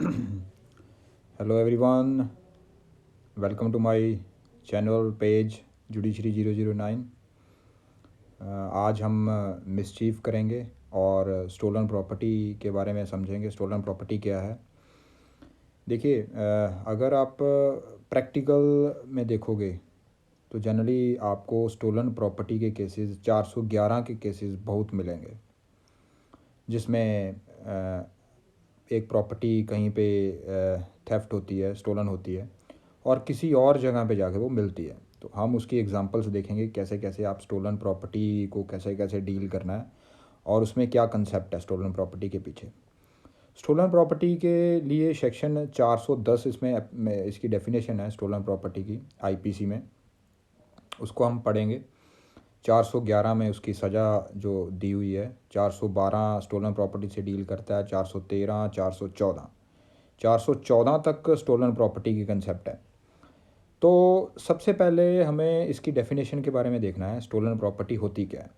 Hello everyone, welcome to my channel page judiciary 009। आज हम mischief करेंगे और स्टोलन प्रॉपर्टी के बारे में समझेंगे। स्टोलन प्रॉपर्टी क्या है? देखिए, अगर आप प्रैक्टिकल में देखोगे तो जनरली आपको स्टोलन प्रॉपर्टी के केसेस 411 के केसेस बहुत मिलेंगे, जिसमें एक प्रॉपर्टी कहीं पे थेफ्ट होती है, स्टोलन होती है और किसी और जगह पे जाके वो मिलती है। तो हम उसकी एग्जांपल्स देखेंगे, कैसे कैसे आप स्टोलन प्रॉपर्टी को कैसे कैसे डील करना है और उसमें क्या कंसेप्ट है स्टोलन प्रॉपर्टी के पीछे। स्टोलन प्रॉपर्टी के लिए सेक्शन 410 इसमें इसकी डेफिनेशन है स्टोलन प्रॉपर्टी की आईपीसी में, उसको हम पढ़ेंगे। 411 में उसकी सज़ा जो दी हुई है, 412 स्टोलन प्रॉपर्टी से डील करता है, 413, 414 तक स्टोलन प्रॉपर्टी की कंसेप्ट है। तो सबसे पहले हमें इसकी डेफिनेशन के बारे में देखना है, स्टोलन प्रॉपर्टी होती क्या है।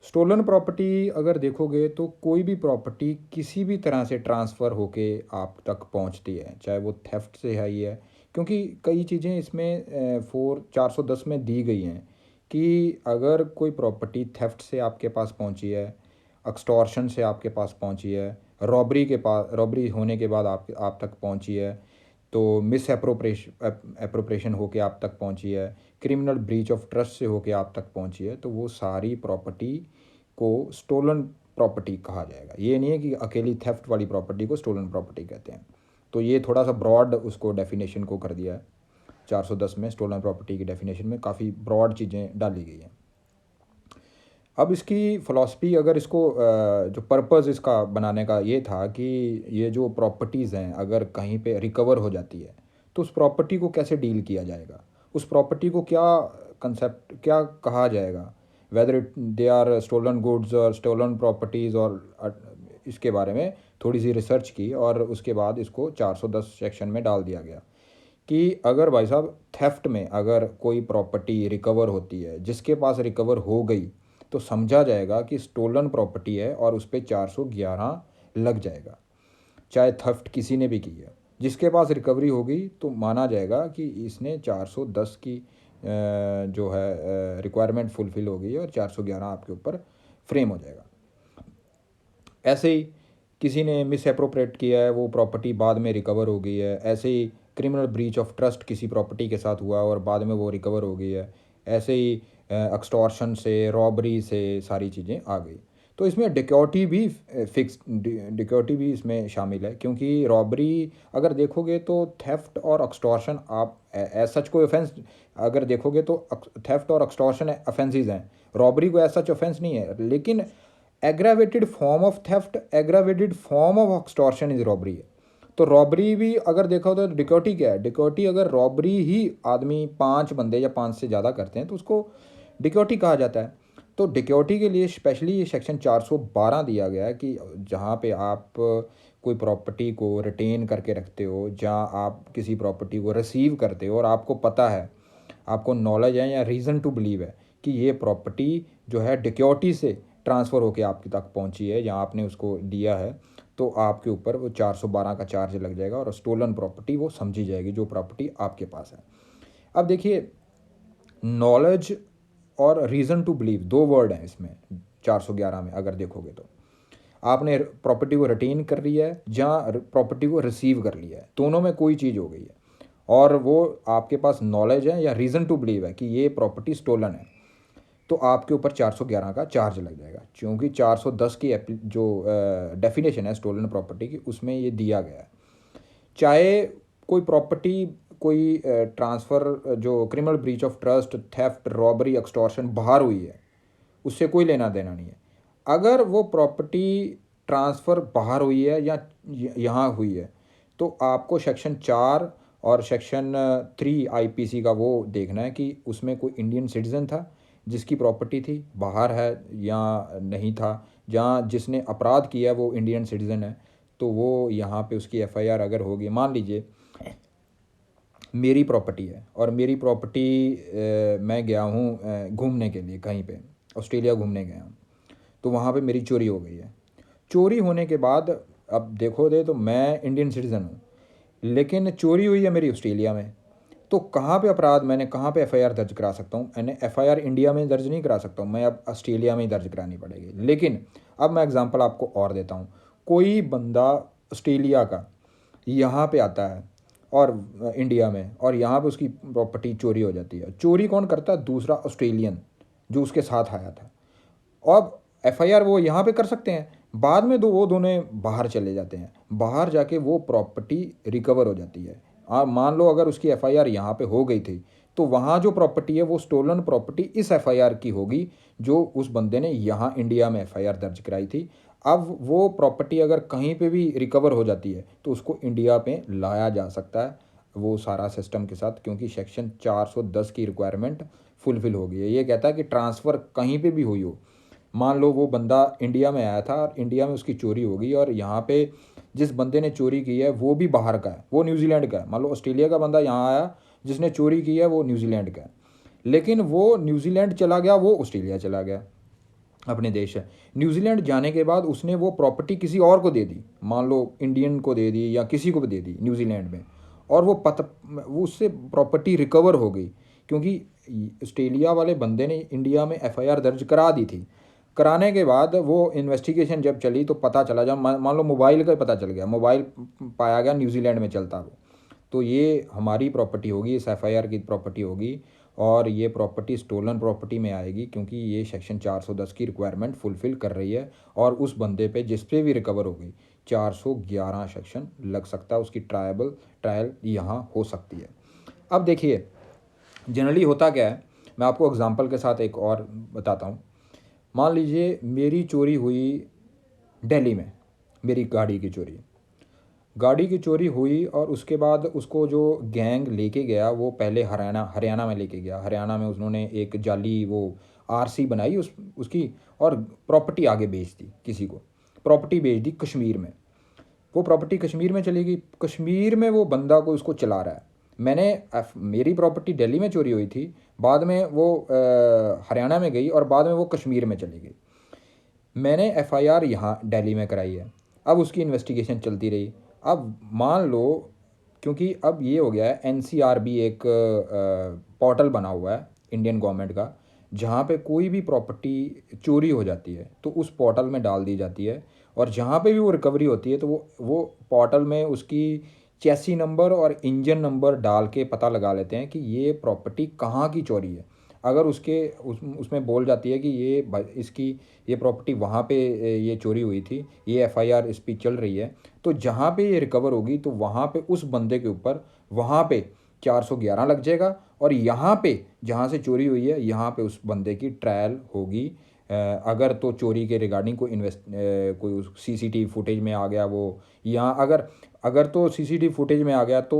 स्टोलन प्रॉपर्टी अगर देखोगे तो कोई भी प्रॉपर्टी किसी भी तरह से ट्रांसफ़र होके आप तक पहुंचती है, चाहे वो थेफ्ट से है ही है, क्योंकि कई चीज़ें इसमें 410 में दी गई हैं कि अगर कोई प्रॉपर्टी थेफ्ट से आपके पास पहुंची है, एक्सटॉर्शन से आपके पास पहुंची है, रॉबरी होने के बाद आप तक पहुंची है, तो मिस एप्रोप्रिएशन होके आप तक पहुंची है, क्रिमिनल ब्रीच ऑफ ट्रस्ट से होके आप तक पहुंची है, तो वो सारी प्रॉपर्टी को स्टोलन प्रॉपर्टी कहा जाएगा। ये नहीं है कि अकेली थेफ्ट वाली प्रॉपर्टी को स्टोलन प्रॉपर्टी कहते हैं। तो ये थोड़ा सा ब्रॉड उसको डेफिनेशन को कर दिया है। 410 में स्टोलन प्रॉपर्टी की डेफिनेशन में काफ़ी ब्रॉड चीज़ें डाली गई हैं। अब इसकी फ़िलासफ़ी, अगर इसको जो पर्पज़ इसका बनाने का ये था कि ये जो प्रॉपर्टीज़ हैं अगर कहीं पे रिकवर हो जाती है तो उस प्रॉपर्टी को कैसे डील किया जाएगा, उस प्रॉपर्टी को क्या कंसेप्ट क्या कहा जाएगा, whether it they are stolen goods और स्टोलन प्रॉपर्टीज़, और इसके बारे में थोड़ी सी रिसर्च की और उसके बाद इसको 410 सेक्शन में डाल दिया गया कि अगर भाई साहब थेफ्ट में अगर कोई प्रॉपर्टी रिकवर होती है, जिसके पास रिकवर हो गई, तो समझा जाएगा कि स्टोलन प्रॉपर्टी है और उस पर 411 लग जाएगा, चाहे थेफ्ट किसी ने भी की है। जिसके पास रिकवरी होगी तो माना जाएगा कि इसने 410 की जो है रिक्वायरमेंट फुलफ़िल हो गई है और 411 आपके ऊपर फ्रेम हो जाएगा। ऐसे ही किसी ने मिस एप्रोप्रिएट किया है, वो प्रॉपर्टी बाद में रिकवर हो गई है। ऐसे ही क्रिमिनल ब्रीच ऑफ ट्रस्ट किसी प्रॉपर्टी के साथ हुआ और बाद में वो रिकवर हो गई है। ऐसे ही एक्सटॉर्शन से, रॉबरी से सारी चीज़ें आ गई। तो इसमें डिक्योटी भी डिक्योटी भी इसमें शामिल है, क्योंकि रॉबरी अगर देखोगे तो थेफ्ट और एक्सटॉर्शन, आप एज सच कोई ऑफेंस अगर देखोगे तो थेफ्ट और एक्सटॉर्शन ऑफेंसेस हैं, रॉबरी को एज सच ऑफेंस नहीं है, लेकिन aggravated form of theft, aggravated form of extortion is robbery है। तो रॉबरी भी अगर देखा तो डिकॉटी क्या है, डिकॉटी अगर रॉबरी ही आदमी 5 बंदे या 5 से ज़्यादा करते हैं तो उसको डिकॉटी कहा जाता है। तो डिकॉटी के लिए स्पेशली ये सेक्शन 412 दिया गया है कि जहाँ पे आप कोई प्रॉपर्टी को रिटेन करके रखते हो, जहाँ आप किसी प्रॉपर्टी को रिसीव करते हो और आपको पता है, आपको नॉलेज है या रीज़न टू बिलीव है कि ये प्रॉपर्टी जो है डिक्योटी से ट्रांसफ़र होकर आपके तक पहुंची है, जहाँ आपने उसको दिया है, तो आपके ऊपर वो 412 का चार्ज लग जाएगा और स्टोलन प्रॉपर्टी वो समझी जाएगी, जो प्रॉपर्टी आपके पास है। अब देखिए, नॉलेज और रीज़न टू बिलीव 2 वर्ड हैं इसमें 411 में। अगर देखोगे तो आपने प्रॉपर्टी को रिटेन कर लिया है, जहाँ प्रॉपर्टी को रिसीव कर लिया है, दोनों में कोई चीज़ हो गई है और वो आपके पास नॉलेज है या रीज़न टू बिलीव है कि ये प्रॉपर्टी स्टोलन है, तो आपके ऊपर 411 का चार्ज लग जाएगा। क्योंकि 410 की जो डेफिनेशन है स्टोलन प्रॉपर्टी की, उसमें ये दिया गया है। चाहे कोई प्रॉपर्टी, कोई ट्रांसफ़र जो criminal breach of trust, theft, robbery, extortion बाहर हुई है, उससे कोई लेना देना नहीं है। अगर वो प्रॉपर्टी ट्रांसफ़र बाहर हुई है या यहाँ हुई है, तो आपको सेक्शन 4 और सेक्शन 3 आईपीसी का वो देखना है कि उसमें कोई इंडियन सिटीज़न था जिसकी प्रॉपर्टी थी, बाहर है या नहीं था। जहाँ जिसने अपराध किया वो इंडियन सिटीज़न है, तो वो यहाँ पे उसकी एफआईआर अगर होगी, मान लीजिए मेरी प्रॉपर्टी है और मेरी प्रॉपर्टी मैं गया हूँ घूमने के लिए, कहीं पे ऑस्ट्रेलिया घूमने गया हूँ, तो वहाँ पे मेरी चोरी हो गई है। चोरी होने के बाद अब देखो दे तो मैं इंडियन सिटीज़न हूँ, लेकिन चोरी हुई है मेरी ऑस्ट्रेलिया में, तो कहाँ पे अपराध, मैंने कहाँ पे एफआईआर दर्ज करा सकता हूँ? मैंने एफआईआर इंडिया में दर्ज नहीं करा सकता हूँ, मैं अब ऑस्ट्रेलिया में ही दर्ज करानी पड़ेगी। लेकिन अब मैं एग्जांपल आपको और देता हूँ। कोई बंदा ऑस्ट्रेलिया का यहाँ पे आता है और इंडिया में, और यहाँ पे उसकी प्रॉपर्टी चोरी हो जाती है। चोरी कौन करता है? दूसरा ऑस्ट्रेलियन जो उसके साथ आया था। अब एफआईआर वो यहाँ पे कर सकते हैं, बाद में वो दोनों बाहर चले जाते हैं, बाहर जाके वो प्रॉपर्टी रिकवर हो जाती है। मान लो अगर उसकी एफआईआर यहाँ पे हो गई थी, तो वहाँ जो प्रॉपर्टी है वो स्टोलन प्रॉपर्टी इस एफआईआर की होगी जो उस बंदे ने यहाँ इंडिया में एफआईआर दर्ज कराई थी। अब वो प्रॉपर्टी अगर कहीं पे भी रिकवर हो जाती है तो उसको इंडिया पे लाया जा सकता है, वो सारा सिस्टम के साथ, क्योंकि सेक्शन 410 की रिक्वायरमेंट फुलफ़िल हो गई है। ये कहता है कि ट्रांसफ़र कहीं पे भी हुई हो, मान लो वो बंदा इंडिया में आया था और इंडिया में उसकी चोरी हो गई, और यहाँ पे जिस बंदे ने चोरी की है वो भी बाहर का है, वो न्यूजीलैंड का है। मान लो ऑस्ट्रेलिया का बंदा यहाँ आया, जिसने चोरी की है वो न्यूजीलैंड का है, लेकिन वो न्यूजीलैंड चला गया, वो ऑस्ट्रेलिया चला गया, अपने देश है। न्यूजीलैंड जाने के बाद उसने वो प्रॉपर्टी किसी और को दे दी, मान लो इंडियन को दे दी या किसी को भी दे दी न्यूजीलैंड में, और वो उससे प्रॉपर्टी रिकवर हो गई, क्योंकि ऑस्ट्रेलिया वाले बंदे ने इंडिया में एफआईआर दर्ज करा दी थी। कराने के बाद वो इन्वेस्टिगेशन जब चली तो पता चला, जब मान लो मोबाइल का पता चल गया, मोबाइल पाया गया न्यूजीलैंड में चलता वो, तो ये हमारी प्रॉपर्टी होगी, इस एफआईआर की प्रॉपर्टी होगी, और ये प्रॉपर्टी स्टोलन प्रॉपर्टी में आएगी, क्योंकि ये सेक्शन 410 की रिक्वायरमेंट फुलफ़िल कर रही है। और उस बंदे पे जिस पे भी रिकवर हो गई 411 सेक्शन लग सकता है, उसकी ट्रायल यहाँ हो सकती है। अब देखिए जनरली होता क्या है, मैं आपको एग्जांपल के साथ एक और बताता हूँ। मान लीजिए मेरी चोरी हुई दिल्ली में, मेरी गाड़ी की चोरी हुई, और उसके बाद उसको जो गैंग लेके गया वो पहले हरियाणा में लेके गया। हरियाणा में उन्होंने एक जाली वो आरसी बनाई उसकी, और प्रॉपर्टी आगे बेच दी किसी को, प्रॉपर्टी बेच दी कश्मीर में। वो प्रॉपर्टी कश्मीर में चली गई, कश्मीर में वो बंदा को उसको चला रहा है। मेरी प्रॉपर्टी दिल्ली में चोरी हुई थी, बाद में वो हरियाणा में गई, और बाद में वो कश्मीर में चली गई। मैंने एफआईआर यहाँ दिल्ली में कराई है, अब उसकी इन्वेस्टिगेशन चलती रही। अब मान लो, क्योंकि अब ये हो गया है एनसीआरबी एक पोर्टल बना हुआ है इंडियन गवर्नमेंट का, जहाँ पे कोई भी प्रॉपर्टी चोरी हो जाती है तो उस पोर्टल में डाल दी जाती है, और जहाँ पे भी वो रिकवरी होती है तो वो पोर्टल में उसकी चैसी नंबर और इंजन नंबर डाल के पता लगा लेते हैं कि ये प्रॉपर्टी कहाँ की चोरी है। अगर उसमें बोल जाती है कि इसकी ये प्रॉपर्टी वहाँ पे ये चोरी हुई थी, ये एफआईआर इस पे चल रही है, तो जहाँ पे ये रिकवर होगी तो वहाँ पे उस बंदे के ऊपर वहाँ पे 411 लग जाएगा, और यहाँ पे जहाँ से चोरी हुई है यहाँ पे उस बंदे की ट्रायल होगी। अगर तो चोरी के रिगार्डिंग कोई सीसीटीवी फुटेज में आ गया वो, यहाँ अगर अगर तो सीसीटीवी फुटेज में आ गया तो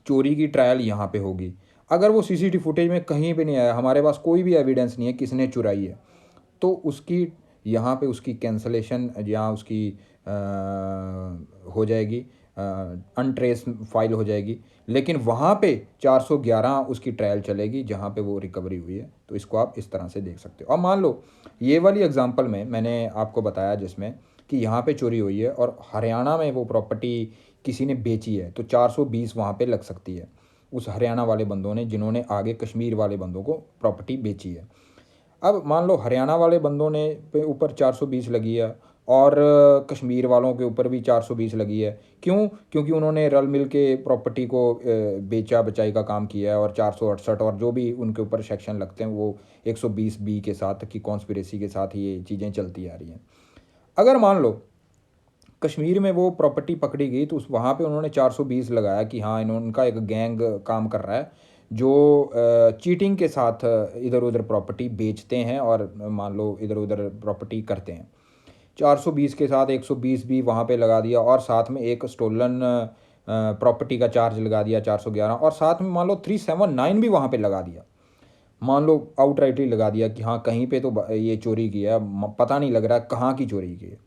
चोरी की ट्रायल यहाँ पे होगी। अगर वो सीसीटीवी फुटेज में कहीं पे नहीं आया, हमारे पास कोई भी एविडेंस नहीं है किसने चुराई है, तो उसकी यहाँ पे उसकी कैंसलेशन या उसकी हो जाएगी, अनट्रेस फाइल हो जाएगी। लेकिन वहाँ पे 411 उसकी ट्रायल चलेगी जहाँ पे वो रिकवरी हुई है। तो इसको आप इस तरह से देख सकते हो। अब मान लो ये वाली एग्जांपल में मैंने आपको बताया जिसमें कि यहाँ पे चोरी हुई है और हरियाणा में वो प्रॉपर्टी किसी ने बेची है, तो 420 वहाँ पे लग सकती है उस हरियाणा वाले बंदों ने जिन्होंने आगे कश्मीर वाले बंदों को प्रॉपर्टी बेची है। अब मान लो हरियाणा वाले बंदों ने पे ऊपर 420 लगी है, और कश्मीर वालों के ऊपर भी 420 लगी है। क्यों? क्योंकि उन्होंने रल मिल के प्रॉपर्टी को बेचा बचाई का काम किया है, और 468 और जो भी उनके ऊपर सेक्शन लगते हैं वो 120 बी के साथ की कॉन्स्पिरेसी के साथ ये चीज़ें चलती आ रही हैं। अगर मान लो कश्मीर में वो प्रॉपर्टी पकड़ी गई तो उस वहाँ पे उन्होंने 420 लगाया कि हाँ उनका एक गैंग काम कर रहा है जो चीटिंग के साथ इधर उधर प्रॉपर्टी बेचते हैं, और मान लो इधर उधर प्रॉपर्टी करते हैं। 420 के साथ 120 भी वहाँ पे लगा दिया, और साथ में एक स्टोलन प्रॉपर्टी का चार्ज लगा दिया 411, और साथ में मान लो 379 भी वहाँ पे लगा दिया। मान लो आउटराइटली लगा दिया कि हाँ कहीं पे तो ये चोरी की है, पता नहीं लग रहा है कहाँ की चोरी की है,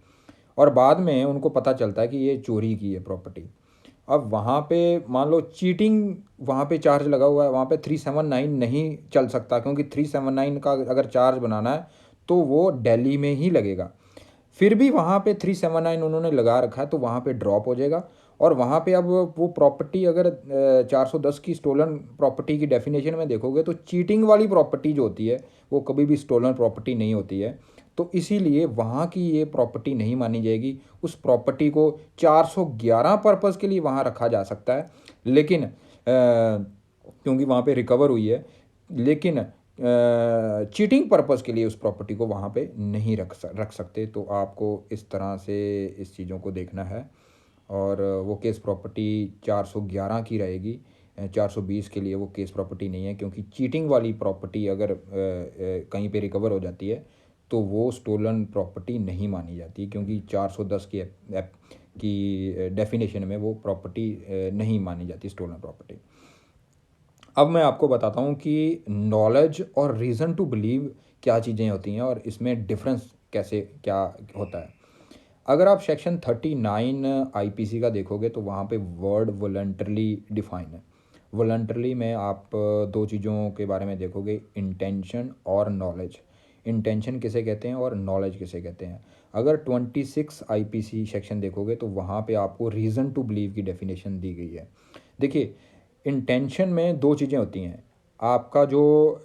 और बाद में उनको पता चलता है कि ये चोरी की है प्रॉपर्टी। अब वहाँ पे मान लो चीटिंग वहाँ पे चार्ज लगा हुआ है, वहाँ पे 379 नहीं चल सकता, क्योंकि 379 का अगर चार्ज बनाना है तो वो दिल्ली में ही लगेगा। फिर भी वहाँ पे 379 उन्होंने लगा रखा है, तो वहाँ पे ड्रॉप हो जाएगा। और वहाँ पे अब वो प्रॉपर्टी अगर 410 की स्टोलन प्रॉपर्टी की डेफिनेशन में देखोगे तो चीटिंग वाली प्रॉपर्टी जो होती है वो कभी भी स्टोलन प्रॉपर्टी नहीं होती है। तो इसीलिए वहाँ की ये प्रॉपर्टी नहीं मानी जाएगी। उस प्रॉपर्टी को 411 पर्पज़ के लिए वहाँ रखा जा सकता है, लेकिन क्योंकि वहाँ पे रिकवर हुई है, लेकिन चीटिंग पर्पज़ के लिए उस प्रॉपर्टी को वहाँ पे नहीं रख सकते। तो आपको इस तरह से इस चीज़ों को देखना है। और वो केस प्रॉपर्टी 411 की रहेगी, 420 के लिए वो केस प्रॉपर्टी नहीं है, क्योंकि चीटिंग वाली प्रॉपर्टी अगर कहीं पे रिकवर हो जाती है तो वो स्टोलन प्रॉपर्टी नहीं मानी जाती, क्योंकि 410 की डेफिनेशन में वो प्रॉपर्टी नहीं मानी जाती स्टोलन प्रॉपर्टी। अब मैं आपको बताता हूँ कि नॉलेज और रीज़न टू बिलीव क्या चीज़ें होती हैं और इसमें डिफरेंस कैसे क्या होता है। अगर आप सेक्शन 39 आईपीसी का देखोगे तो वहाँ पे वर्ड वॉलंटरली डिफाइन है। वॉलंटरली में आप दो चीज़ों के बारे में देखोगे, इंटेंशन और नॉलेज। इंटेंशन किसे कहते हैं और नॉलेज किसे कहते हैं। अगर 26 आईपीसी सेक्शन देखोगे तो वहाँ पे आपको रीज़न टू बिलीव की डेफिनेशन दी गई है। देखिए, इंटेंशन में दो चीज़ें होती हैं। आपका जो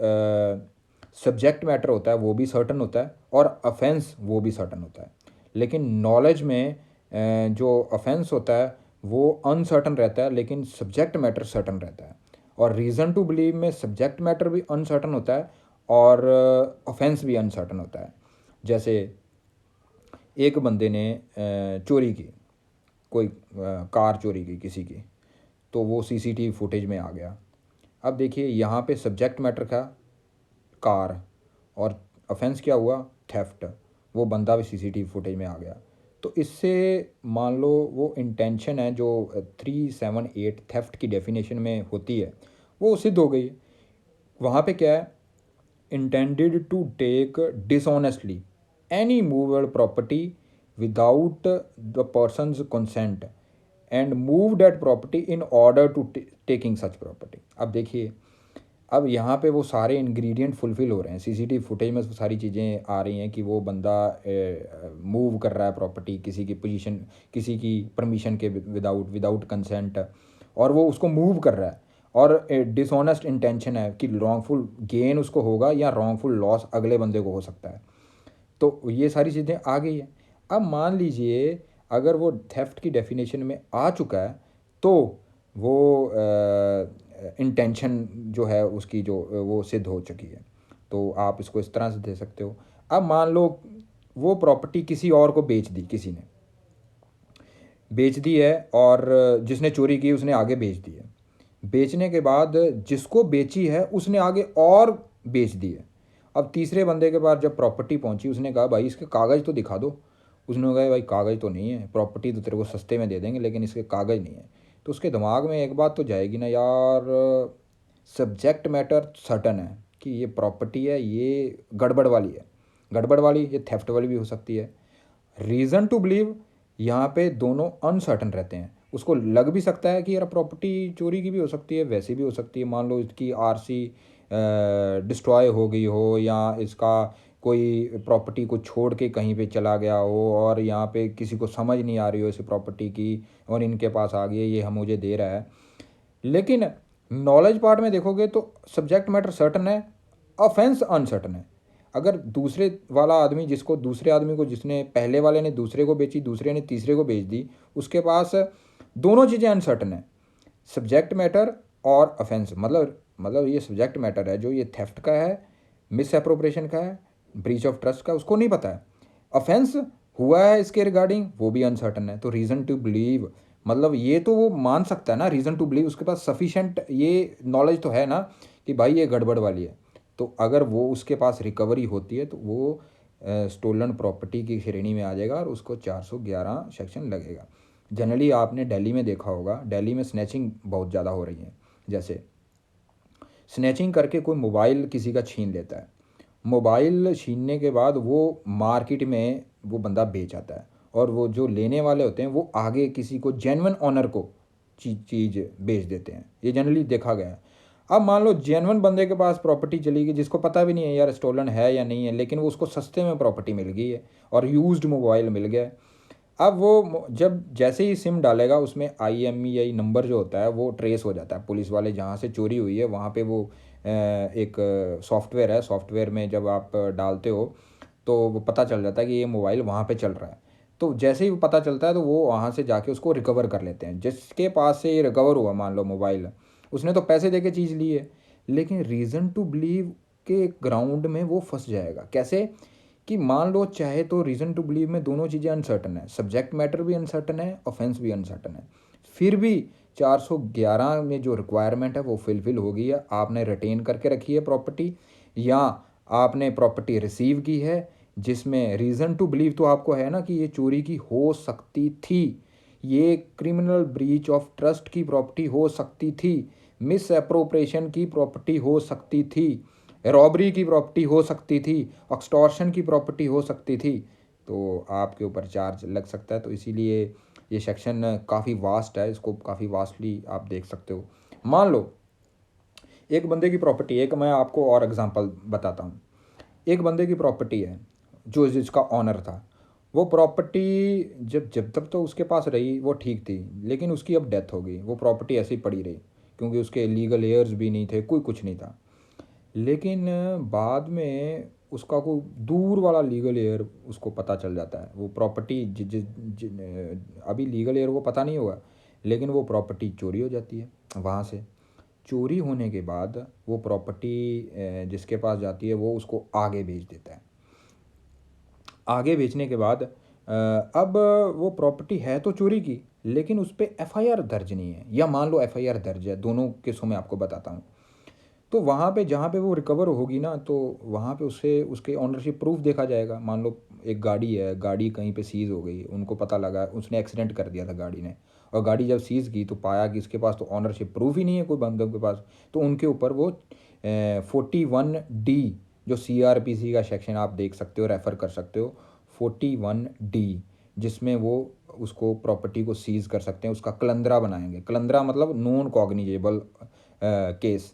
सब्जेक्ट मैटर होता है वो भी सर्टन होता है और अफेंस वो भी सर्टन होता है। लेकिन नॉलेज में जो ऑफेंस होता है वो अनसर्टन रहता है, लेकिन सब्जेक्ट मैटर सर्टन रहता है। और रीज़न टू बिलीव में सब्जेक्ट मैटर भी अनसर्टन होता है और ऑफेंस भी अनसर्टन होता है। जैसे एक बंदे ने चोरी की, कोई कार चोरी की किसी की, तो वो सीसीटीवी फुटेज में आ गया। अब देखिए, यहाँ पे सब्जेक्ट मैटर था कार और ऑफेंस क्या हुआ, थेफ्ट। वो बंदा भी सीसीटीवी फुटेज में आ गया। तो इससे मान लो वो इंटेंशन है जो 378 थेफ्ट की डेफिनेशन में होती है वो सिद्ध हो गई। वहाँ पे क्या है, intended to take dishonestly any movable property without the person's consent and move that property in order to taking such property. अब देखिए, अब यहाँ पे वो सारे इंग्रेडिएंट फुलफ़िल हो रहे हैं। सीसीटीवी फुटेज में वो सारी चीज़ें आ रही हैं कि वो बंदा मूव कर रहा है प्रॉपर्टी किसी की पोजीशन, किसी की परमिशन के विदाउट कंसेंट, और वो उसको मूव कर रहा है। और डिसऑनेस्ट इंटेंशन है कि रॉन्गफुल गेन उसको होगा या रॉन्गफुल लॉस अगले बंदे को हो सकता है। तो ये सारी चीज़ें आ गई हैं। अब मान लीजिए अगर वो थेफ्ट की डेफिनेशन में आ चुका है तो वो इंटेंशन जो है उसकी जो वो सिद्ध हो चुकी है। तो आप इसको इस तरह से दे सकते हो। अब मान लो वो प्रॉपर्टी किसी और को बेच दी, किसी ने बेच दी है और जिसने चोरी की उसने आगे बेच दी है। बेचने के बाद जिसको बेची है उसने आगे और बेच दी है। अब तीसरे बंदे के पास जब प्रॉपर्टी पहुंची उसने कहा भाई इसके कागज़ तो दिखा दो। उसने कहा भाई कागज़ तो नहीं है, प्रॉपर्टी तो तेरे को सस्ते में दे देंगे लेकिन इसके कागज़ नहीं है। तो उसके दिमाग में एक बात तो जाएगी ना यार, सब्जेक्ट मैटर सर्टन है कि ये प्रॉपर्टी है, ये गड़बड़ वाली है, गड़बड़ वाली ये थेफ्ट वाली भी हो सकती है। रीज़न टू बिलीव यहाँ पे दोनों अनसर्टन रहते हैं। उसको लग भी सकता है कि यार प्रॉपर्टी चोरी की भी हो सकती है, वैसी भी हो सकती है। मान लो इसकी आरसी डिस्ट्रॉय हो गई हो या इसका कोई प्रॉपर्टी को छोड़ के कहीं पे चला गया हो और यहाँ पे किसी को समझ नहीं आ रही हो इस प्रॉपर्टी की और इनके पास आ गई है, ये हम मुझे दे रहा है। लेकिन नॉलेज पार्ट में देखोगे तो सब्जेक्ट मैटर सर्टन है, ऑफेंस अनसर्टन है। अगर दूसरे वाला आदमी जिसको दूसरे आदमी को, जिसने पहले वाले ने दूसरे को बेची, दूसरे ने तीसरे को बेच दी, उसके पास दोनों चीज़ें अनसर्टन है, सब्जेक्ट मैटर और ऑफेंस। मतलब ये सब्जेक्ट मैटर है जो ये थेफ्ट का है, मिस एप्रोप्रिएशन का है, ब्रीच ऑफ ट्रस्ट का, उसको नहीं पता है। ऑफेंस हुआ है इसके रिगार्डिंग, वो भी अनसर्टन है। तो रीज़न टू बिलीव मतलब ये तो वो मान सकता है ना, रीज़न टू बिलीव उसके पास सफिशेंट ये नॉलेज तो है ना कि भाई ये गड़बड़ वाली है। तो अगर वो उसके पास रिकवरी होती है तो वो स्टोलन प्रॉपर्टी की श्रेणी में आ जाएगा और उसको 411 सेक्शन लगेगा। जनरली आपने दिल्ली में देखा होगा, दिल्ली में स्नैचिंग बहुत ज़्यादा हो रही है। जैसे स्नैचिंग करके कोई मोबाइल किसी का छीन लेता है, मोबाइल छीनने के बाद वो मार्केट में वो बंदा बेच आता है और वो जो लेने वाले होते हैं वो आगे किसी को जेन्युइन ऑनर को चीज़ बेच देते हैं। ये जनरली देखा गया है। अब मान लो जेन्युइन बंदे के पास प्रॉपर्टी चली गई, जिसको पता भी नहीं है यार स्टोलन है या नहीं है, लेकिन वो उसको सस्ते में प्रॉपर्टी मिल गई है और यूज्ड मोबाइल मिल गया है। अब वो जब जैसे ही सिम डालेगा उसमें IMEI नंबर जो होता है वो ट्रेस हो जाता है। पुलिस वाले जहाँ से चोरी हुई है वहाँ पे वो एक सॉफ्टवेयर है, सॉफ्टवेयर में जब आप डालते हो तो वो पता चल जाता है कि ये मोबाइल वहाँ पे चल रहा है। तो जैसे ही वो पता चलता है तो वो वहाँ से जाके उसको रिकवर कर लेते हैं। जिसके पास से ये रिकवर हुआ मान लो मोबाइल, उसने तो पैसे दे के चीज़ ली है, लेकिन रीज़न टू बिलीव के ग्राउंड में वो फंस जाएगा। कैसे? कि मान लो चाहे तो रीज़न टू बिलीव में दोनों चीज़ें अनसर्टन है, सब्जेक्ट मैटर भी अनसर्टन है, ऑफेंस भी अनसर्टन है, फिर भी 411 में जो रिक्वायरमेंट है वो फिलफिल हो गई है। आपने रिटेन करके रखी है प्रॉपर्टी, या आपने प्रॉपर्टी रिसीव की है जिसमें रीज़न टू बिलीव तो आपको है ना कि ये चोरी की हो सकती थी, ये क्रिमिनल ब्रीच ऑफ ट्रस्ट की प्रॉपर्टी हो सकती थी, मिस अप्रोप्रिएशन की प्रॉपर्टी हो सकती थी, रॉबरी की प्रॉपर्टी हो सकती थी, एक्सटॉर्शन की प्रॉपर्टी हो सकती थी, तो आपके ऊपर चार्ज लग सकता है। तो इसीलिए ये सेक्शन काफ़ी वास्ट है, इसको काफ़ी वास्टली आप देख सकते हो। मान लो एक बंदे की प्रॉपर्टी, एक मैं आपको और एग्जांपल बताता हूँ। एक बंदे की प्रॉपर्टी है जो जिसका ऑनर था, वो प्रॉपर्टी जब जब तक तो उसके पास रही वो ठीक थी, लेकिन उसकी अब डेथ हो गई, वो प्रॉपर्टी ऐसी पड़ी रही क्योंकि उसके लीगल एयर्स भी नहीं थे, कोई कुछ नहीं था। लेकिन बाद में उसका कोई दूर वाला लीगल एयर उसको पता चल जाता है, वो प्रॉपर्टी अभी लीगल एयर को पता नहीं होगा, लेकिन वो प्रॉपर्टी चोरी हो जाती है वहाँ से। चोरी होने के बाद वो प्रॉपर्टी जिसके पास जाती है वो उसको आगे बेच देता है। आगे बेचने के बाद अब वो प्रॉपर्टी है तो चोरी की, लेकिन उस पर FIR दर्ज नहीं है, या मान लो FIR दर्ज है, दोनों केसों में आपको बताता हूँ। तो वहाँ पे जहाँ पे वो रिकवर होगी ना, तो वहाँ पे उससे उसके ऑनरशिप प्रूफ देखा जाएगा। मान लो एक गाड़ी है, गाड़ी कहीं पे सीज़ हो गई, उनको पता लगा उसने एक्सीडेंट कर दिया था गाड़ी ने, और गाड़ी जब सीज़ की तो पाया कि इसके पास तो ऑनरशिप प्रूफ ही नहीं है कोई बंदों के पास, तो उनके ऊपर वो 41D, जो CRPC का सेक्शन आप देख सकते हो, रेफ़र कर सकते हो, 41D, जिसमें वो उसको प्रॉपर्टी को सीज़ कर सकते हैं, उसका कलंदरा बनाएंगे। कलंदरा मतलब नॉन कॉग्निजेबल केस,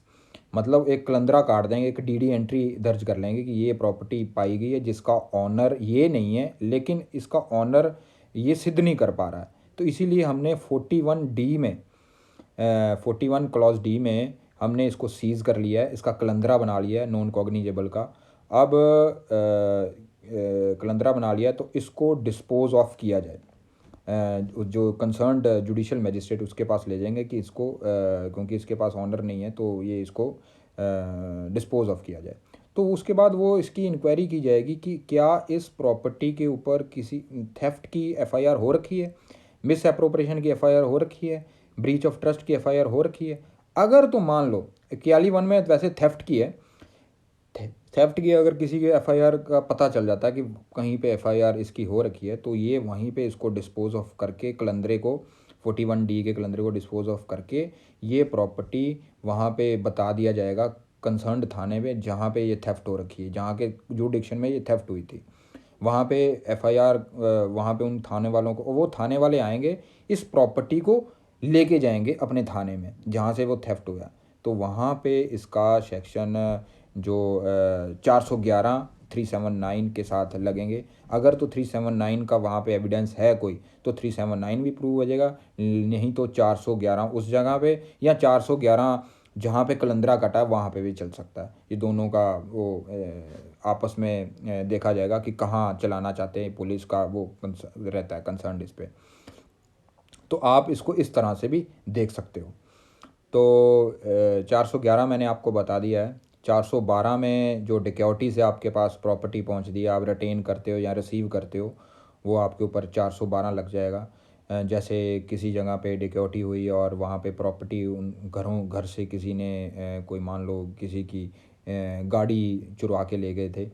मतलब एक कलंदरा काट देंगे, एक DD एंट्री दर्ज कर लेंगे कि ये प्रॉपर्टी पाई गई है जिसका ऑनर ये नहीं है, लेकिन इसका ऑनर ये सिद्ध नहीं कर पा रहा है। तो इसीलिए हमने 41D में 41 क्लॉज D में हमने इसको सीज़ कर लिया है, इसका कलंदरा बना लिया है नॉन कॉग्निजेबल का। अब कलंदरा बना लिया तो इसको डिस्पोज ऑफ किया जाए। जो कंसर्न्ड जुडिशल मजिस्ट्रेट उसके पास ले जाएंगे कि इसको क्योंकि इसके पास ऑनर नहीं है तो ये इसको डिस्पोज ऑफ किया जाए। तो उसके बाद वो इसकी इंक्वायरी की जाएगी कि क्या इस प्रॉपर्टी के ऊपर किसी थेफ्ट की FIR हो रखी है, मिस अप्रोप्रिएशन की FIR हो रखी है, ब्रीच ऑफ ट्रस्ट की FIR हो रखी है। अगर तो मान लो 41 में वैसे थेफ्ट की है, थेफ्ट की अगर किसी के FIR का पता चल जाता है कि कहीं पे FIR इसकी हो रखी है, तो ये वहीं पे इसको डिस्पोज ऑफ करके कलंदरे को 41D के कलंदरे को डिस्पोज ऑफ करके ये प्रॉपर्टी वहाँ पे बता दिया जाएगा कंसर्न्ड थाने में जहाँ पे ये थेफ्ट हो रखी है, जहाँ के जुडिक्शन में ये थेफ्ट हुई थी। वहाँ पे FIR वहाँ पे उन थाने वालों को, वो थाने वाले आएंगे इस प्रॉपर्टी को लेके जाएंगे अपने थाने में जहाँ से वो थेफ्ट हुआ। तो वहाँ पे इसका सेक्शन जो 411 379 के साथ लगेंगे। अगर तो 379 का वहाँ पे एविडेंस है कोई तो 379 भी प्रूव हो जाएगा, नहीं तो 411 उस जगह पे, या 411 जहाँ पे कलंदरा कटा है वहाँ पे भी चल सकता है। ये दोनों का वो आपस में देखा जाएगा कि कहाँ चलाना चाहते हैं, पुलिस का वो रहता है कंसर्न इस पे। तो आप इसको इस तरह से भी देख सकते हो। तो 411 मैंने आपको बता दिया है। 412 में जो डिक्योरिटी से आपके पास प्रॉपर्टी पहुंचती है, आप रिटेन करते हो या रिसीव करते हो, वो आपके ऊपर 412 लग जाएगा। जैसे किसी जगह पे डिक्योरिटी हुई और वहाँ पे प्रॉपर्टी उन घर से किसी ने कोई मान लो किसी की गाड़ी चुरा के ले गए थे,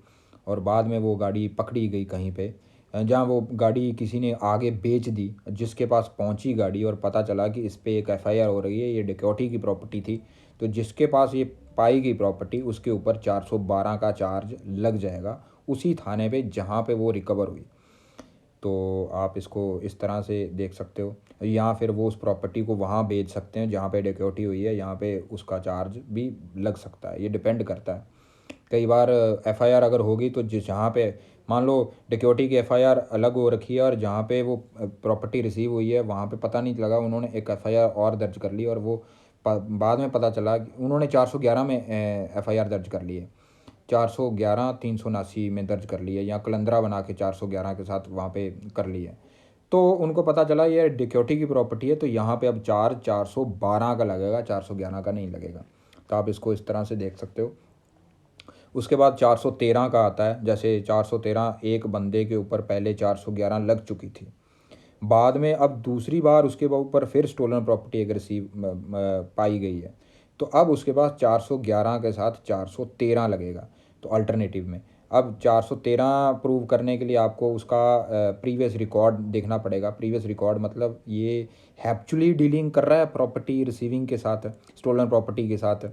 और बाद में वो गाड़ी पकड़ी गई कहीं पे, जहाँ वो गाड़ी किसी ने आगे बेच दी, जिसके पास पहुंची गाड़ी और पता चला कि इस पे एक FIR हो रही है, ये डिक्योरिटी की प्रॉपर्टी थी, तो जिसके पास ये पाई गई प्रॉपर्टी उसके ऊपर 412 का चार्ज लग जाएगा उसी थाने पे जहाँ पे वो रिकवर हुई। तो आप इसको इस तरह से देख सकते हो, या फिर वो उस प्रॉपर्टी को वहाँ बेच सकते हैं जहाँ पे डिक्योरिटी हुई है, यहाँ पे उसका चार्ज भी लग सकता है, ये डिपेंड करता है। कई बार एफआईआर अगर होगी तो जिस जहाँ पे मान लो डिक्योरिटी की एफआईआर अलग हो रखी है और जहाँ पे वो प्रॉपर्टी रिसीव हुई है वहाँ पे पता नहीं लगा, उन्होंने एक एफआईआर और दर्ज कर ली और वो बाद में पता चला कि उन्होंने 411 में एफआईआर दर्ज कर ली है, 411 379 में दर्ज कर ली है, या कलंदरा बना के 411 के साथ वहाँ पे कर ली है। तो उनको पता चला ये डिक्योरिटी की प्रॉपर्टी है, तो यहाँ पे अब चार्ज 412 का लगेगा, 411 का नहीं लगेगा। तो आप इसको इस तरह से देख सकते हो। उसके बाद 413 का आता है, जैसे 413 एक बंदे के ऊपर पहले 411 लग चुकी थी, बाद में अब दूसरी बार उसके ऊपर फिर स्टोलन प्रॉपर्टी एक रिसीव पाई गई है, तो अब उसके बाद 411 के साथ 413 लगेगा। तो अल्टरनेटिव में अब 413 प्रूव करने के लिए आपको उसका प्रीवियस रिकॉर्ड देखना पड़ेगा। प्रीवियस रिकॉर्ड मतलब ये हैप्चुअली डीलिंग कर रहा है प्रॉपर्टी रिसीविंग के साथ, स्टोलन प्रॉपर्टी के साथ।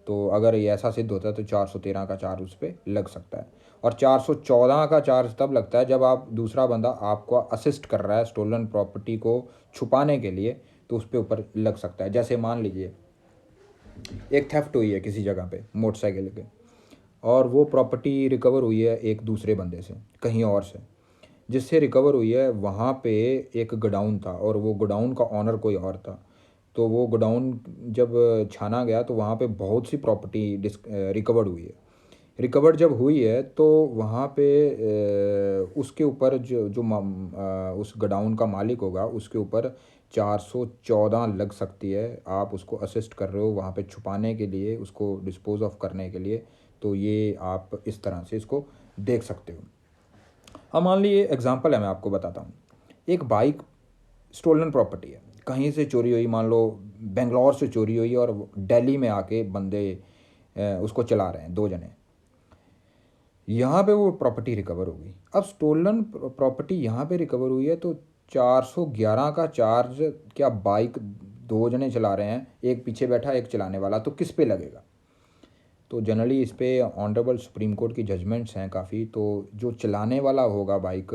तो अगर ये ऐसा सिद्ध होता है तो 413 का चार्ज उस पर लग सकता है। और 414 का चार्ज तब लगता है जब आप दूसरा बंदा आपको असिस्ट कर रहा है स्टोलन प्रॉपर्टी को छुपाने के लिए, तो उस पर ऊपर लग सकता है। जैसे मान लीजिए एक थेफ्ट हुई है किसी जगह पे मोटरसाइकिल के, और वो प्रॉपर्टी रिकवर हुई है एक दूसरे बंदे से कहीं और से, जिससे रिकवर हुई है वहाँ पे एक गोडाउन था और वो गोडाउन का ऑनर कोई और था। तो वो गोडाउन जब छाना गया तो वहाँ पे बहुत सी प्रॉपर्टी रिकवर्ड हुई है। रिकवर्ड जब हुई है तो वहाँ पे उसके ऊपर जो जो उस गोडाउन का मालिक होगा उसके ऊपर 414 लग सकती है। आप उसको असिस्ट कर रहे हो वहाँ पे छुपाने के लिए, उसको डिस्पोज ऑफ करने के लिए। तो ये आप इस तरह से इसको देख सकते हो। अब मान लीजिए एग्जांपल है, मैं आपको बताता हूँ। एक बाइक स्टोलन प्रॉपर्टी है, कहीं से चोरी हुई, मान लो बेंगलोर से चोरी हुई और दिल्ली में आके बंदे उसको चला रहे हैं, दो जने। यहाँ पे वो प्रॉपर्टी रिकवर होगी। अब स्टोलन प्रॉपर्टी यहाँ पे रिकवर हुई है तो 411 का चार्ज क्या बाइक दो जने चला रहे हैं, एक पीछे बैठा एक चलाने वाला, तो किस पे लगेगा? तो जनरली इस पे ऑनरेबल सुप्रीम कोर्ट की जजमेंट्स हैं काफ़ी। तो जो चलाने वाला होगा बाइक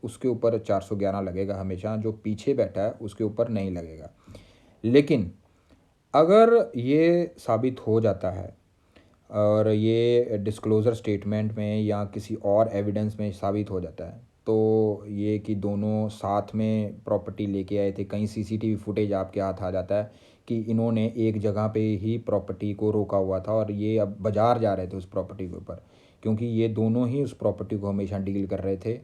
उसके ऊपर 411 लगेगा हमेशा, जो पीछे बैठा है उसके ऊपर नहीं लगेगा। लेकिन अगर ये साबित हो जाता है और ये डिस्क्लोज़र स्टेटमेंट में या किसी और एविडेंस में साबित हो जाता है, तो ये कि दोनों साथ में प्रॉपर्टी लेके आए थे, कहीं सीसीटीवी फुटेज आपके हाथ आ जाता है कि इन्होंने एक जगह पे ही प्रॉपर्टी को रोका हुआ था और ये अब बाज़ार जा रहे थे उस प्रॉपर्टी के ऊपर, क्योंकि ये दोनों ही उस प्रॉपर्टी को हमेशा डील कर रहे थे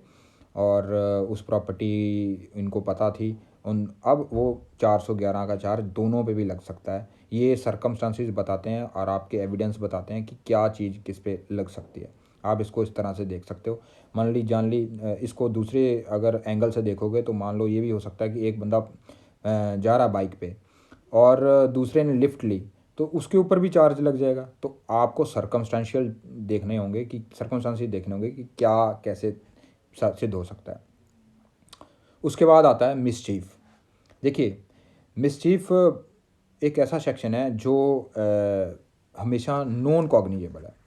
और उस प्रॉपर्टी इनको पता थी उन। अब वो 411 का चार्ज दोनों पे भी लग सकता है। ये सरकमस्टांसिस बताते हैं और आपके एविडेंस बताते हैं कि क्या चीज़ किस पे लग सकती है। आप इसको इस तरह से देख सकते हो। मान ली जान ली इसको दूसरे अगर एंगल से देखोगे तो मान लो ये भी हो सकता है कि एक बंदा जा रहा बाइक पे और दूसरे ने लिफ्ट ली, तो उसके ऊपर भी चार्ज लग जाएगा। तो आपको सरकमस्टांशियल देखने होंगे कि सरकमस्टांसिस देखने होंगे कि क्या कैसे सिद्ध हो सकता है। उसके बाद आता है मिसचीफ। देखिए, मिसचीफ एक ऐसा सेक्शन है जो हमेशा नॉन कॉग्निजेबल है।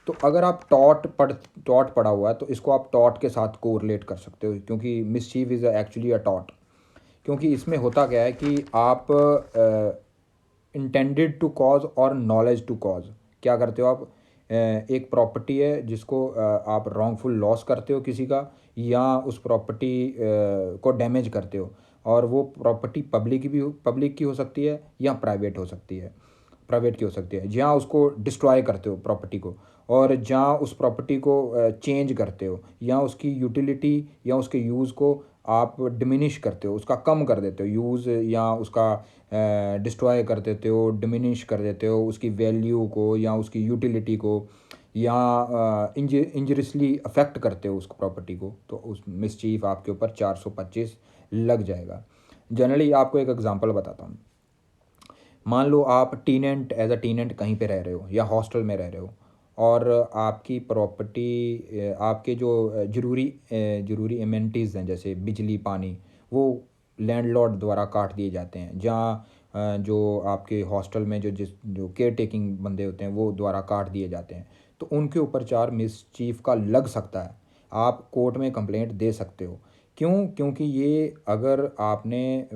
तो अगर आप टॉट पढ़ा हुआ है तो इसको आप टॉट के साथ कोरिलेट कर सकते हो, क्योंकि mischief is actually a taught. क्योंकि इसमें होता क्या है कि आप इंटेंडेड टू कॉज और नॉलेज टू कॉज क्या करते हो आप? एक प्रॉपर्टी है जिसको आप रॉन्गफुल लॉस करते हो किसी का, या उस प्रॉपर्टी को डैमेज करते हो, और वो प्रॉपर्टी पब्लिक की हो सकती है या प्राइवेट हो सकती है, प्राइवेट की हो सकती है। जहाँ उसको डिस्ट्रॉय करते हो प्रॉपर्टी को, और जहाँ उस प्रॉपर्टी को चेंज करते हो, या उसकी यूटिलिटी या उसके यूज़ को आप डिमिनिश करते हो, उसका कम कर देते हो यूज़, या उसका डिस्ट्रॉय कर देते हो, डिमिनिश कर देते हो उसकी वैल्यू को या उसकी यूटिलिटी को, या इंजरियसली अफेक्ट करते हो उस प्रॉपर्टी को, तो उस मिसचीफ आपके ऊपर 425 लग जाएगा। जनरली आपको एक एग्जांपल बताता हूँ। मान लो आप टीनेंट एज अ टीनेंट कहीं पे रह रहे हो या हॉस्टल में रह रहे हो, और आपकी प्रॉपर्टी आपके जो ज़रूरी एमेनिटीज़ हैं जैसे बिजली पानी, वो लैंडलॉर्ड द्वारा काट दिए जाते हैं। जहाँ जो आपके हॉस्टल में जो केयर टेकिंग बंदे होते हैं वो द्वारा काट दिए जाते हैं, तो उनके ऊपर चार मिसचीफ का लग सकता है। आप कोर्ट में कंप्लेंट दे सकते हो क्यों? क्योंकि ये अगर आपने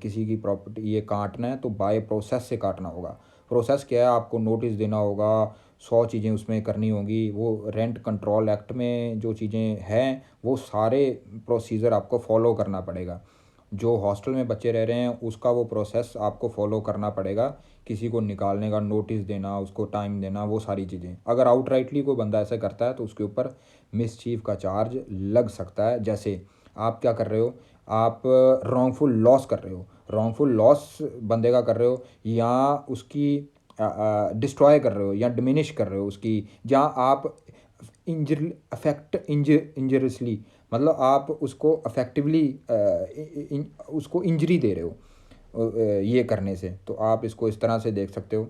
किसी की प्रॉपर्टी ये काटना है तो बाय प्रोसेस से काटना होगा। प्रोसेस क्या है? आपको नोटिस देना होगा, 100 चीज़ें उसमें करनी होंगी। वो रेंट कंट्रोल एक्ट में जो चीज़ें हैं, वो सारे प्रोसीजर आपको फ़ॉलो करना पड़ेगा। जो हॉस्टल में बच्चे रह रहे हैं, उसका वो प्रोसेस आपको फ़ॉलो करना पड़ेगा। किसी को निकालने का, नोटिस देना, उसको टाइम देना, वो सारी चीज़ें। अगर आउटराइटली कोई बंदा ऐसा करता है तो उसके ऊपर मिसचीफ का चार्ज लग सकता है। जैसे आप क्या कर रहे हो? आप रॉन्गफुल लॉस कर रहे हो। रॉन्गफुल लॉस बंदे का कर रहे हो, या उसकी डिस्ट्रॉय कर रहे हो, या डिमिनिश कर रहे हो उसकी, या आप इंजर अफेक्ट इंजरियसली, मतलब आप उसको अफेक्टिवली उसको इंजरी दे रहे हो ये करने से। तो आप इसको इस तरह से देख सकते हो।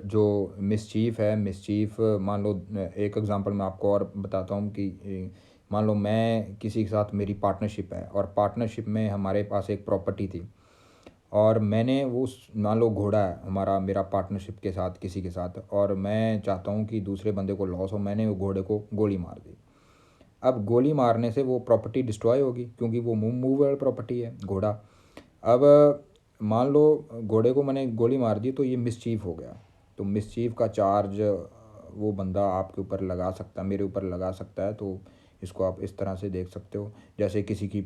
जो मिसचीफ़ है, मिसचीफ़ मान लो, एक एग्ज़ाम्पल मैं आपको और बताता हूँ कि मान लो मैं किसी के साथ मेरी पार्टनरशिप है, और पार्टनरशिप में हमारे पास एक प्रॉपर्टी थी, और मैंने वो मान लो घोड़ा है हमारा, मेरा पार्टनरशिप के साथ किसी के साथ, और मैं चाहता हूँ कि दूसरे बंदे को लॉस हो। मैंने वो घोड़े को गोली मार दी। अब गोली मारने से वो प्रॉपर्टी डिस्ट्रॉय होगी, क्योंकि वो मूवेबल प्रॉपर्टी है घोड़ा। अब मान लो घोड़े को मैंने गोली मार दी, तो ये मिसचीफ हो गया। तो मिसचीफ का चार्ज वो बंदा आपके ऊपर लगा सकता है, मेरे ऊपर लगा सकता है। तो इसको आप इस तरह से देख सकते हो। जैसे किसी की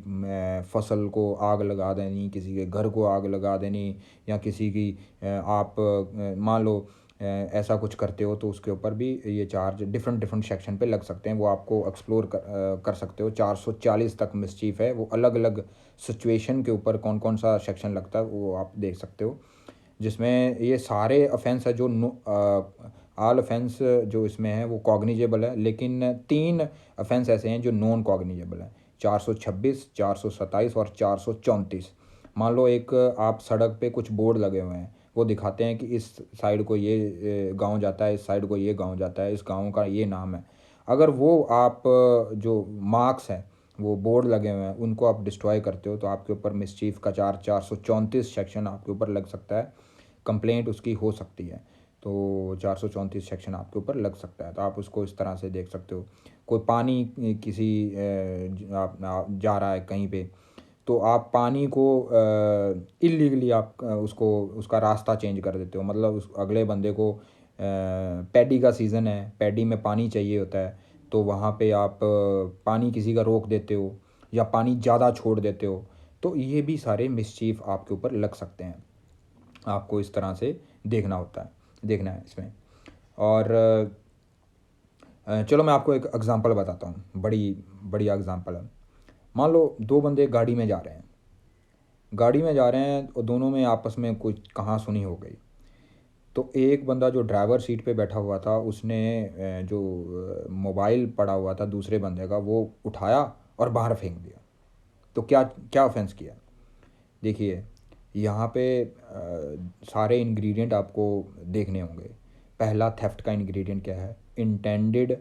फसल को आग लगा देनी, किसी के घर को आग लगा देनी, या किसी की आप मान लो ऐसा कुछ करते हो, तो उसके ऊपर भी ये चार्ज डिफरेंट डिफरेंट सेक्शन पे लग सकते हैं। वो आपको एक्सप्लोर कर सकते हो। 440 तक मिसचीफ है। वो अलग अलग सिचुएशन के ऊपर कौन कौन सा सेक्शन लगता है वो आप देख सकते हो, जिसमें ये सारे ऑफेंस है जो आल ऑफेंस जो इसमें है वो कॉग्निजेबल है। लेकिन 3 ऑफेंस ऐसे हैं जो नॉन कॉग्निजेबल हैं: 426, 427 और 434। मान लो एक आप सड़क पे कुछ बोर्ड लगे हुए हैं, वो दिखाते हैं कि इस साइड को ये गांव जाता है, इस साइड को ये गांव जाता है, इस गांव का ये नाम है। अगर वो आप जो मार्क्स हैं, वो बोर्ड लगे हुए हैं, उनको आप डिस्ट्रॉय करते हो, तो आपके ऊपर मिसचीफ का चार्ज 434 सेक्शन आपके ऊपर लग सकता है। कंप्लेंट उसकी हो सकती है। तो 434 सेक्शन आपके ऊपर लग सकता है। तो आप उसको इस तरह से देख सकते हो। कोई पानी किसी आप जा रहा है कहीं पे, तो आप पानी को इलीगली आप उसको उसका रास्ता चेंज कर देते हो। मतलब उस अगले बंदे को पैडी का सीज़न है, पैडी में पानी चाहिए होता है, तो वहाँ पे आप पानी किसी का रोक देते हो, या पानी ज़्यादा छोड़ देते हो। तो ये भी सारे मिसचीफ आपके ऊपर लग सकते हैं। आपको इस तरह से देखना है इसमें। और चलो मैं आपको एक एग्ज़ाम्पल बताता हूँ, बड़ी बढ़िया एग्ज़ाम्पल है। मान लो 2 बंदे गाड़ी में जा रहे हैं, और दोनों में आपस में कुछ कहासुनी हो गई। तो एक बंदा जो ड्राइवर सीट पे बैठा हुआ था, उसने जो मोबाइल पड़ा हुआ था दूसरे बंदे का, वो उठाया और बाहर फेंक दिया। तो क्या क्या ऑफेंस किया? देखिए, यहाँ पे सारे इंग्रेडिएंट आपको देखने होंगे। पहला, थेफ्ट का इंग्रेडिएंट क्या है? Intended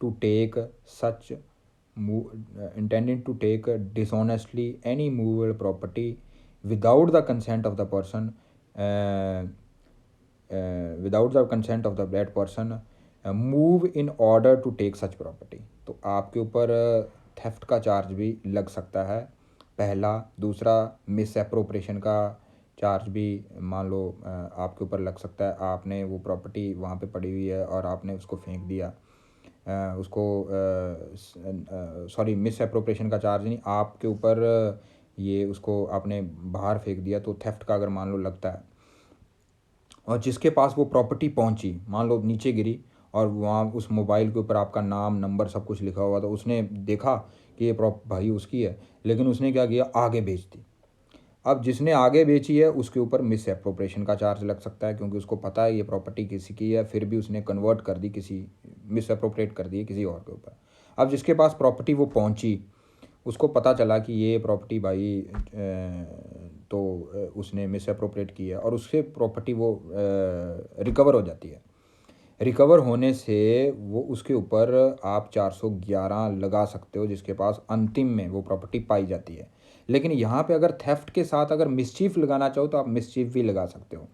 to take such intended to take dishonestly any movable property without the consent of the person without the consent of the that person move in order to take such property. तो आपके ऊपर theft का charge भी लग सकता है, पहला। दूसरा, मिस एप्रोप्रिएशन का चार्ज भी मान लो आपके ऊपर लग सकता है। आपने वो प्रॉपर्टी वहाँ पे पड़ी हुई है और आपने उसको फेंक दिया, उसको सॉरी, मिस एप्रोप्रिएशन का चार्ज नहीं, आपके ऊपर ये उसको आपने बाहर फेंक दिया, तो थेफ्ट का अगर मान लो लगता है। और जिसके पास वो प्रॉपर्टी पहुंची, मान लो नीचे गिरी, और वहाँ उस मोबाइल के ऊपर आपका नाम, नंबर, सब कुछ लिखा हुआ, तो उसने देखा कि ये प्रॉप भाई उसकी है, लेकिन उसने क्या किया? आगे बेच दी। अब जिसने आगे बेची है उसके ऊपर मिस एप्रोप्रिएशन का चार्ज लग सकता है, क्योंकि उसको पता है ये प्रॉपर्टी किसी की है, फिर भी उसने कन्वर्ट कर दी, किसी मिस एप्रोप्रिएट कर दी किसी और के ऊपर। अब जिसके पास प्रॉपर्टी वो पहुंची, उसको पता चला कि ये प्रॉपर्टी भाई तो उसने मिस अप्रोप्रिएट की है, और उससे प्रॉपर्टी वो रिकवर हो जाती है। रिकवर होने से वो उसके ऊपर आप 411 लगा सकते हो, जिसके पास अंतिम में वो प्रॉपर्टी पाई जाती है। लेकिन यहाँ पे अगर थेफ्ट के साथ अगर मिसचीफ लगाना चाहो, तो आप मिसचीफ भी लगा सकते हो,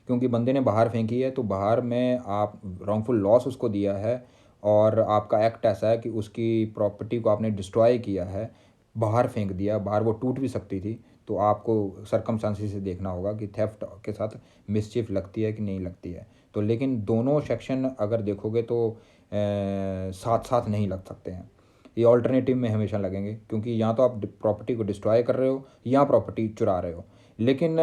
क्योंकि बंदे ने बाहर फेंकी है, तो बाहर में आप रॉन्गफुल लॉस उसको दिया है, और आपका एक्ट ऐसा है कि उसकी प्रॉपर्टी को आपने डिस्ट्रॉय किया है, बाहर फेंक दिया, बाहर वो टूट भी सकती थी, तो आपको सरकमस्टांसिस से देखना होगा कि थेफ्ट के साथ मिसचिफ लगती है कि नहीं लगती है। तो लेकिन दोनों सेक्शन अगर देखोगे तो साथ साथ नहीं लग सकते हैं, ये ऑल्टरनेटिव में हमेशा लगेंगे, क्योंकि या तो आप प्रॉपर्टी को डिस्ट्रॉय कर रहे हो या प्रॉपर्टी चुरा रहे हो। लेकिन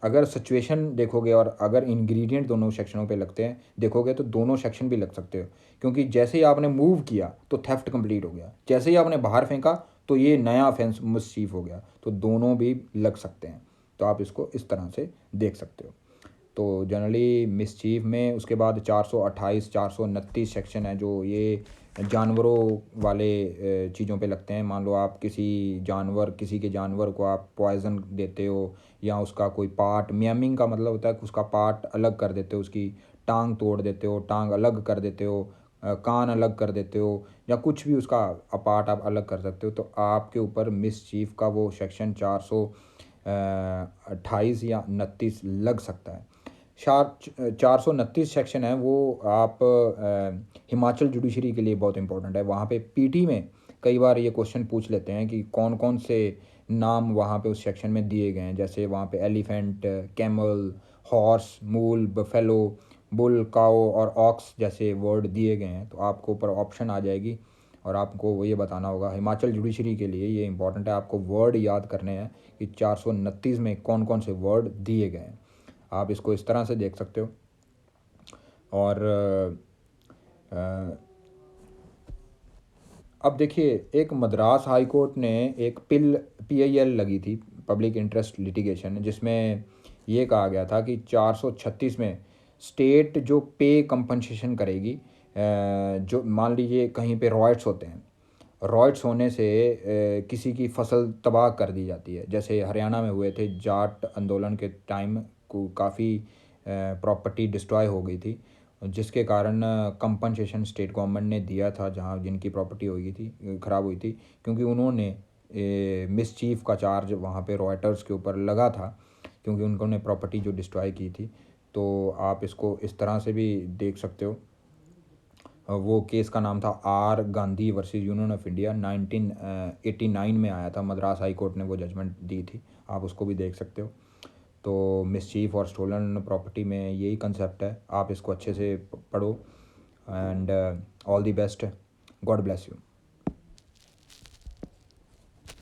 अगर सिचुएशन देखोगे और अगर इंग्रेडिएंट दोनों सेक्शनों पे लगते हैं देखोगे तो दोनों सेक्शन भी लग सकते हो, क्योंकि जैसे ही आपने मूव किया तो थेफ्ट कंप्लीट हो गया, जैसे ही आपने बाहर फेंका तो ये नया ऑफेंस मिसचीफ हो गया, तो दोनों भी लग सकते हैं। तो आप इसको इस तरह से देख सकते हो। तो जनरली मिसचीफ में उसके बाद 428 429 सेक्शन है जो ये जानवरों वाले चीज़ों पे लगते हैं। मान लो आप किसी के जानवर को आप पॉइज़न देते हो, या उसका कोई पार्ट, मैमिंग का मतलब होता है कि उसका पार्ट अलग कर देते हो, उसकी टांग तोड़ देते हो, टांग अलग कर देते हो, कान अलग कर देते हो, या कुछ भी उसका पार्ट आप अलग कर सकते हो, तो आपके ऊपर मिसचीफ का वो सेक्शन 428 या 29 लग सकता है। 429 सेक्शन है वो आप हिमाचल जुडिशरी के लिए बहुत इंपॉर्टेंट है। वहाँ पे पीटी में कई बार ये क्वेश्चन पूछ लेते हैं कि कौन कौन से नाम वहाँ पे उस सेक्शन में दिए गए हैं। जैसे वहाँ पे एलिफेंट, कैमल, हॉर्स, मूल, बफेलो, बुल, काओ और ऑक्स जैसे वर्ड दिए गए हैं, तो आपको ऊपर ऑप्शन आ जाएगी और आपको वो ये बताना होगा। हिमाचल जुडिशरी के लिए ये इंपॉर्टेंट है, आपको वर्ड याद करने हैं कि 429 में कौन कौन से वर्ड दिए गए हैं। आप इसको इस तरह से देख सकते हो। और अब देखिए, एक मद्रास हाई कोर्ट ने एक PIL लगी थी, पब्लिक इंटरेस्ट लिटिगेशन, जिसमें ये कहा गया था कि 436 में स्टेट जो पे कंपनसेशन करेगी, जो मान लीजिए कहीं पे रॉयट्स होते हैं, रॉयट्स होने से किसी की फसल तबाह कर दी जाती है। जैसे हरियाणा में हुए थे जाट आंदोलन के टाइम को, काफ़ी प्रॉपर्टी डिस्ट्रॉय हो गई थी, जिसके कारण कंपनसेशन स्टेट गवर्नमेंट ने दिया था जहाँ जिनकी प्रॉपर्टी हो गई थी, ख़राब हुई थी, क्योंकि उन्होंने मिसचीफ का चार्ज वहाँ पे रॉयटर्स के ऊपर लगा था, क्योंकि उन्होंने प्रॉपर्टी जो डिस्ट्रॉय की थी। तो आप इसको इस तरह से भी देख सकते हो। वो केस का नाम था R Gandhi versus union of India, 1989 में आया था, मद्रास हाई कोर्ट ने वो जजमेंट दी थी, आप उसको भी देख सकते हो। तो मिसचीफ और स्टोलन प्रॉपर्टी में यही कंसेप्ट है, आप इसको अच्छे से पढ़ो। And all the best, God bless you.